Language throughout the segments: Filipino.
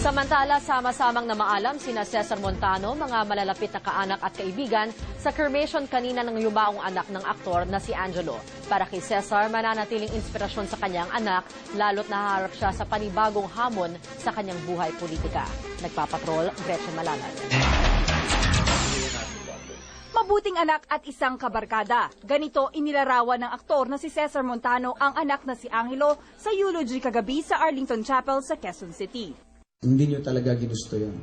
Samantala, sama-samang namaalam sina Cesar Montano, mga malalapit na kaanak at kaibigan sa cremation kanina ng yumaong anak ng aktor na si Angelo. Para kay Cesar, mananatiling inspirasyon sa kanyang anak, lalo't nahaharap siya sa panibagong hamon sa kanyang buhay politika. Nagpapatrol, Gretchen Malanag. Mabuting anak at isang kabarkada. Ganito inilarawan ng aktor na si Cesar Montano ang anak na si Angelo sa eulogy kagabi sa Arlington Chapel sa Quezon City. Hindi nyo talaga ginusto yun.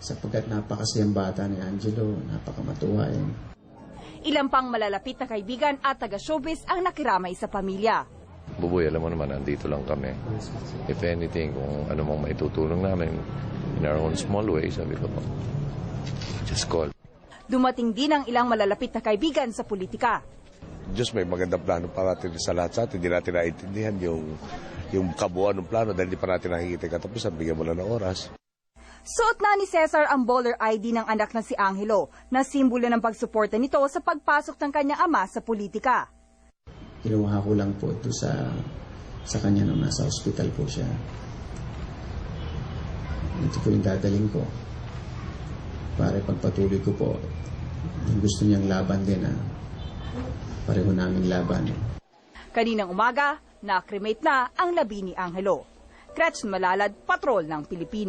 Sapagkat napakasayang bata ni Angelo, napakamatuwain. Ilang pang malalapit na kaibigan at taga-showbiz ang nakiramay sa pamilya. Buboy, alam mo naman, nandito lang kami. If anything, kung ano mong maitutulong namin, in our own small way, sabi ko po, just call. Dumating din ang ilang malalapit na kaibigan sa politika. Diyos may magandang plano para natin sa lahat sa atin. Hindi natin naiintindihan yung kabuuan ng plano dahil hindi pa natin nakikita yung katapusan. Bigyan mo lang ng oras. Suot na ni Cesar ang baller ID ng anak na si Angelo, na simbolo ng pagsuporta nito sa pagpasok ng kanyang ama sa politika. Kinuha ko lang po ito sa kanya nung nasa hospital po siya. Ito po yung dadaling ko. Para pagpatuloy ko po, yung gusto niyang laban din na pareho namin laban. Kaninang umaga, na-cremate na ang labi ni Angelo. Gretchen Malalad, Patrol ng Pilipino.